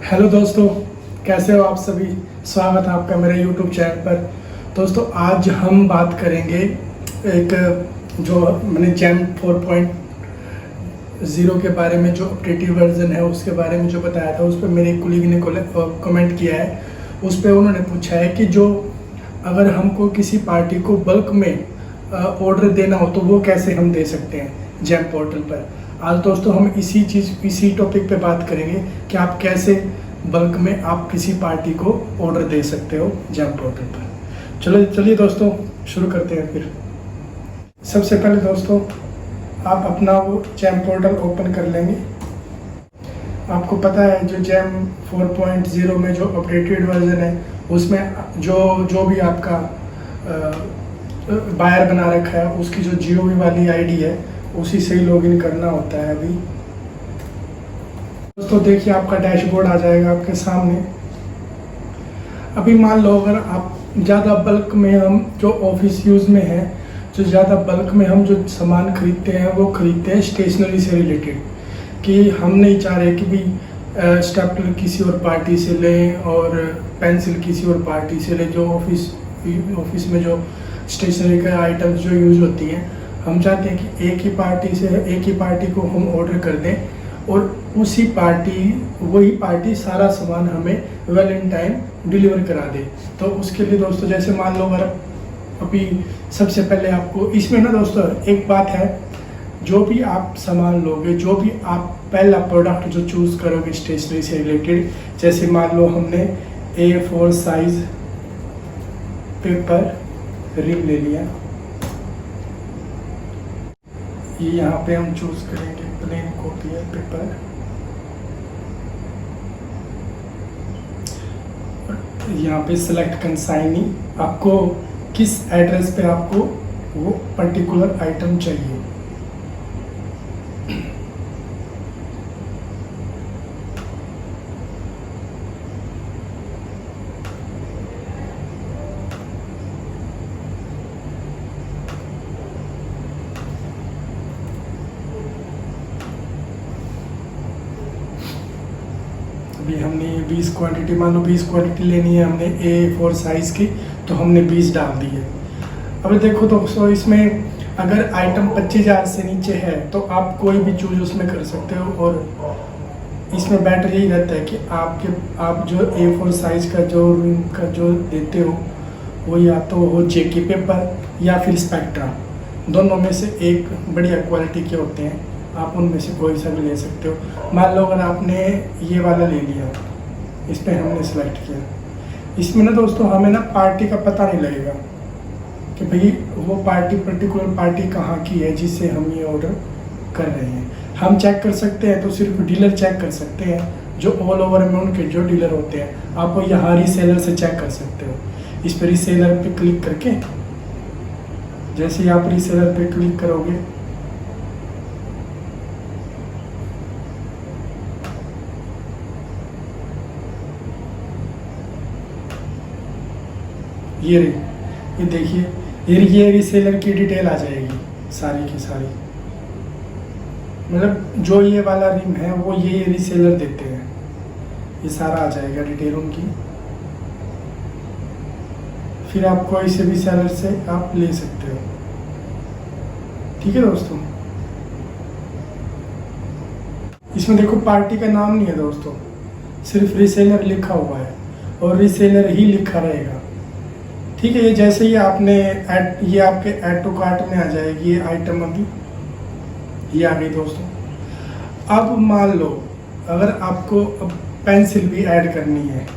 Hello दोस्तों, कैसे हो आप सभी। स्वागत है आपका मेरे यूट्यूब चैनल पर। दोस्तों आज हम बात करेंगे एक जो मैंने जैम 4.0 के बारे में, जो अपडेटेड वर्जन है उसके बारे में जो बताया था, उस पर मेरे कुलीग ने कमेंट किया है। उस पर उन्होंने पूछा है कि जो अगर हमको किसी पार्टी को बल्क में ऑर्डर देना हो तो वो कैसे हम दे सकते हैं जैम पोर्टल पर। आज दोस्तों हम इसी टॉपिक पे बात करेंगे कि आप कैसे बल्क में आप किसी पार्टी को ऑर्डर दे सकते हो जैम पोर्टल पर। चलिए दोस्तों शुरू करते हैं। फिर सबसे पहले दोस्तों आप अपना वो जैम पोर्टल ओपन कर लेंगे। आपको पता है जो जैम 4.0 में जो अपडेटेड वर्जन है उसमें जो भी आपका बायर बना रखा है उसकी जो GOV वाली ID है उसी से ही लॉगिन करना होता है। अभी दोस्तों देखिए आपका डैशबोर्ड आ जाएगा आपके सामने। अभी मान लो अगर आप ज़्यादा बल्क में, हम जो ऑफिस यूज़ में है, जो ज़्यादा बल्क में हम जो सामान खरीदते हैं वो खरीदते हैं स्टेशनरी से रिलेटेड, कि हम नहीं चाह रहे कि भी स्टेपलर किसी और पार्टी से लें और पेंसिल किसी और पार्टी से लें। जो ऑफिस में जो स्टेशनरी का आइटम्स जो यूज़ होती हैं, हम चाहते हैं कि एक ही पार्टी को हम ऑर्डर कर दें और वही पार्टी सारा सामान हमें वेल इन टाइम डिलीवर करा दे। तो उसके लिए दोस्तों जैसे मान लो अगर अभी सबसे पहले आपको इसमें ना दोस्तों एक बात है, जो भी आप सामान लोगे, जो भी आप पहला प्रोडक्ट जो चूज़ करोगे स्टेशनरी से रिलेटेड, जैसे मान लो हमने A4 साइज पेपर रिंग ले लिया, ये यहाँ पे हम चूज करेंगे प्लेन कॉपी है पेपर। यहाँ पे सिलेक्ट कंसाइनी, आपको किस एड्रेस पे आपको वो पर्टिकुलर आइटम चाहिए। अभी हमने 20 क्वांटिटी, मान लो 20 क्वांटिटी लेनी है हमने A4 साइज़ की, तो हमने 20 डाल दी है। अभी देखो दोस्तों इसमें अगर आइटम 25,000 से नीचे है तो आप कोई भी चूज उसमें कर सकते हो। और इसमें बेटर यही रहता है कि आप जो A4 साइज़ का जो देते हो वो या तो हो JK पेपर या फिर स्पेक्ट्रा, दोनों में से एक बढ़िया क्वालिटी के होते हैं, आप उनमें से कोई सा भी ले सकते हो। मान लो अगर आपने ये वाला ले लिया, इस पर हमने सेलेक्ट किया, इसमें ना दोस्तों हमें ना पार्टी का पता नहीं लगेगा कि भाई वो पर्टिकुलर पार्टी कहाँ की है जिससे हम ये ऑर्डर कर रहे हैं। हम चेक कर सकते हैं तो सिर्फ डीलर चेक कर सकते हैं, जो ऑल ओवर में उनके जो डीलर होते हैं। आप वो यहाँ रीसेलर से चेक कर सकते हो। इस पर रीसेलर पे क्लिक करके, जैसे ही आप रीसेलर पे क्लिक करोगे ये देखिए ये रीसेलर की डिटेल आ जाएगी सारी की सारी। मतलब जो ये वाला रिंग है वो ये रीसेलर देते हैं, ये सारा आ जाएगा डिटेल उनकी। फिर आप कोई से भी सेलर से आप ले सकते हो। ठीक है दोस्तों, इसमें देखो पार्टी का नाम नहीं है दोस्तों, सिर्फ रीसेलर लिखा हुआ है और रीसेलर ही लिखा रहेगा। ठीक है, ये जैसे ही आपने ये आपके ऐड टू कार्ट में आ जाएगी ये आइटम, अभी ये आ गई दोस्तों। अब मान लो अगर आपको अब पेंसिल भी ऐड करनी है,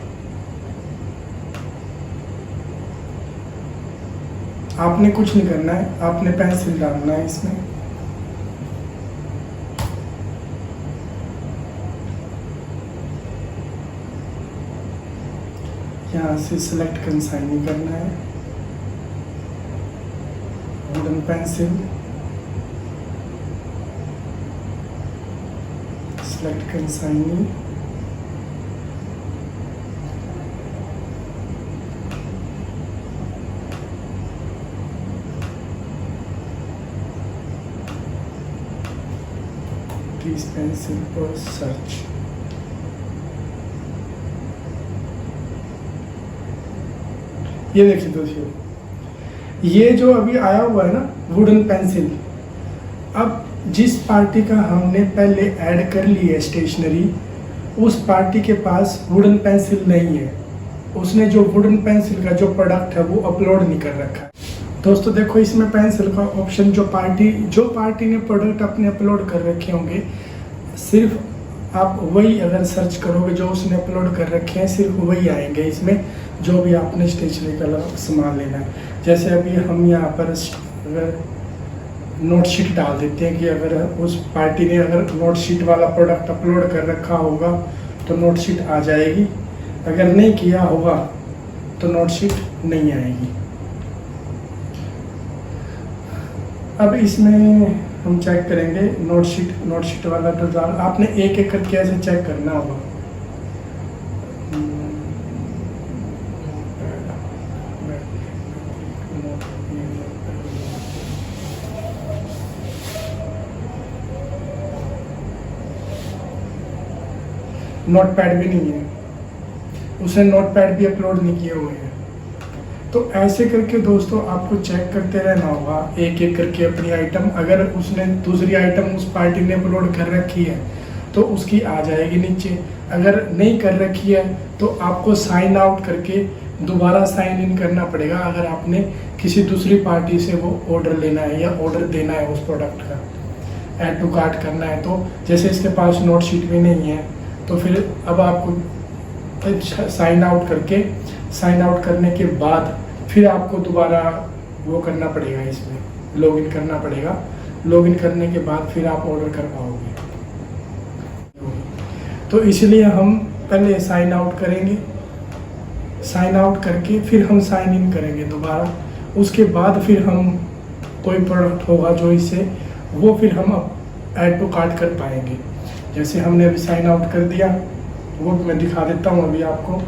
आपने कुछ नहीं करना है, आपने पेंसिल डालना है इसमें। यहाँ से सिलेक्ट कंसाइनी करना है, wooden pencil, select consignee, please pencil और सर्च। ये देखिए दोस्तों, ये जो अभी आया हुआ है ना वुडन पेंसिल, अब जिस पार्टी का हमने पहले ऐड कर ली है स्टेशनरी, उस पार्टी के पास वुडन पेंसिल नहीं है। उसने जो वुडन पेंसिल का जो प्रोडक्ट है वो अपलोड नहीं कर रखा है। दोस्तों देखो, इसमें पेंसिल का ऑप्शन जो पार्टी ने प्रोडक्ट अपने अपलोड कर रखे होंगे, सिर्फ आप वही अगर सर्च करोगे जो उसने अपलोड कर रखे हैं, सिर्फ वही आएंगे इसमें, जो भी आपने स्टेशनरी का सामान लेना है। जैसे अभी हम यहाँ पर अगर नोट शीट डाल देते हैं कि अगर उस पार्टी ने अगर नोट शीट वाला प्रोडक्ट अपलोड कर रखा होगा तो नोट शीट आ जाएगी, अगर नहीं किया होगा तो नोट शीट नहीं आएगी। अब इसमें हम चेक करेंगे नोट शीट वाला तो आपने एक एक करके ऐसे चेक करना होगा। नोटपैड भी नहीं है, उसने नोटपैड भी अपलोड नहीं किए हुए हैं। तो ऐसे करके दोस्तों आपको चेक करते रहना होगा एक एक करके अपनी आइटम। अगर उसने दूसरी आइटम उस पार्टी ने अपलोड कर रखी है तो उसकी आ जाएगी नीचे, अगर नहीं कर रखी है तो आपको साइन आउट करके दोबारा साइन इन करना पड़ेगा। अगर आपने किसी दूसरी पार्टी से वो ऑर्डर लेना है या ऑर्डर देना है उस प्रोडक्ट का, ऐड टू कार्ट करना है, तो जैसे इसके पास नोट शीट भी नहीं है तो फिर अब आपको साइन आउट करने के बाद फिर आपको दोबारा वो करना पड़ेगा, इसमें लॉगिन करना पड़ेगा। लॉगिन करने के बाद फिर आप ऑर्डर कर पाओगे। तो इसलिए हम पहले साइन आउट करेंगे, साइन आउट करके फिर हम साइन इन करेंगे दोबारा। उसके बाद फिर हम कोई प्रोडक्ट होगा जो इससे वो फिर हम ऐड टू कार्ट कर पाएंगे। जैसे हमने अभी साइन आउट कर दिया, वो मैं दिखा देता हूँ अभी आपको।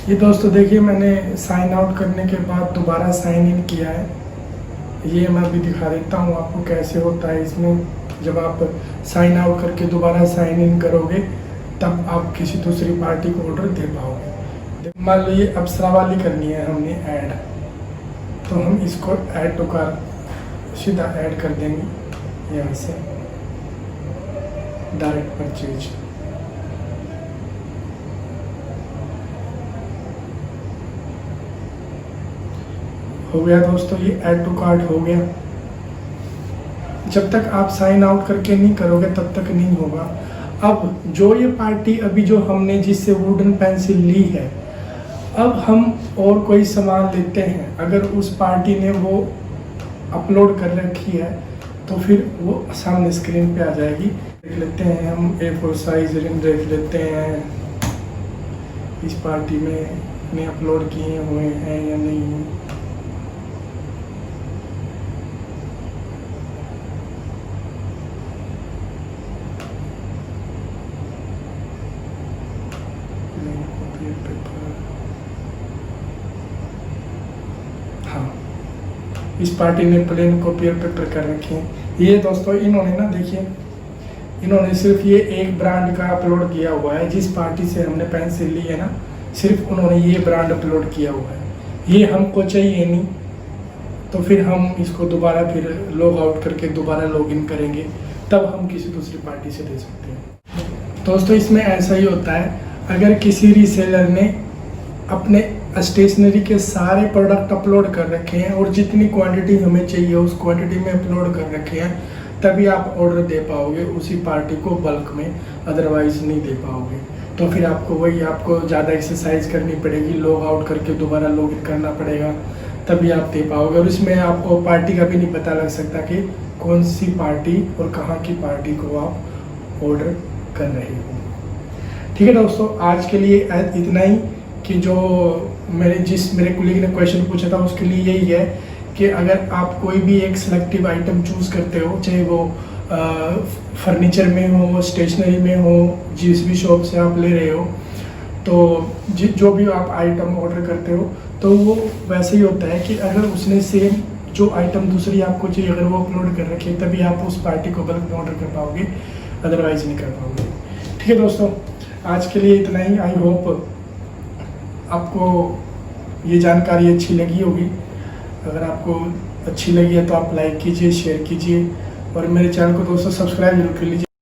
ये दोस्तों देखिए, मैंने साइन आउट करने के बाद दोबारा साइन इन किया है। ये मैं अभी दिखा देता हूँ आपको कैसे होता है इसमें। जब आप साइन आउट करके दोबारा साइन इन करोगे तब आप किसी दूसरी पार्टी को ऑर्डर दे पाओगे। मान लो ये अप्सरा वाली करनी है हमने ऐड, तो हम इसको ऐड टू कार्ट सीधा ऐड कर देंगे यहाँ से, डायरेक्ट परचेज। हो गया दोस्तों, ये ऐड टू कार्ट हो गया। जब तक आप साइन आउट करके नहीं करोगे तब तक नहीं होगा। अब जो ये पार्टी अभी जो हमने जिससे वुडन पेंसिल ली है, अब हम और कोई सामान लेते हैं, अगर उस पार्टी ने वो अपलोड कर रखी है तो फिर वो सामने स्क्रीन पे आ जाएगी। देख लेते हैं हम A4 साइज रिंग देख लेते हैं इस पार्टी में अपलोड किए हुए हैं या नहीं। इस पार्टी ने प्लेन कॉपियर पेपर कर रखे हैं। ये दोस्तों इन्होंने ना देखिए, इन्होंने सिर्फ ये एक ब्रांड का अपलोड किया हुआ है। जिस पार्टी से हमने पेंसिल ली है ना, सिर्फ उन्होंने ये ब्रांड अपलोड किया हुआ है। ये हमको चाहिए नहीं, तो फिर हम इसको दोबारा फिर लॉग आउट करके दोबारा लॉगिन करेंगे, तब हम किसी दूसरी पार्टी से ले सकते हैं। दोस्तों इसमें ऐसा ही होता है, अगर किसी रीसेलर ने अपने स्टेशनरी के सारे प्रोडक्ट अपलोड कर रखे हैं और जितनी क्वांटिटी हमें चाहिए उस क्वांटिटी में अपलोड कर रखे हैं, तभी आप ऑर्डर दे पाओगे उसी पार्टी को बल्क में, अदरवाइज नहीं दे पाओगे। तो फिर आपको ज़्यादा एक्सरसाइज करनी पड़ेगी, लॉग आउट करके दोबारा लॉग इन करना पड़ेगा, तभी आप दे पाओगे। और इसमें आपको पार्टी का भी नहीं पता लग सकता कि कौन सी पार्टी और कहाँ की पार्टी को आप ऑर्डर कर रहे हो। ठीक है दोस्तों, आज के लिए इतना ही, कि जो मेरे कुलीग ने क्वेश्चन पूछा था उसके लिए यही है कि अगर आप कोई भी एक सिलेक्टिव आइटम चूज़ करते हो, चाहे वो फर्नीचर में हो, स्टेशनरी में हो, जिस भी शॉप से आप ले रहे हो, तो जो भी आप आइटम ऑर्डर करते हो तो वो वैसे ही होता है कि अगर उसने सेम जो आइटम दूसरी आपको चाहिए अगर वो अपलोड कर रखी है, तभी आप उस पार्टी को बल्क में ऑर्डर कर पाओगे, अदरवाइज नहीं कर पाओगे। ठीक है दोस्तों, आज के लिए इतना ही। आई होप आपको ये जानकारी अच्छी लगी होगी। अगर आपको अच्छी लगी है तो आप लाइक कीजिए, शेयर कीजिए और मेरे चैनल को दोस्तों सब्सक्राइब जरूर कर लीजिए।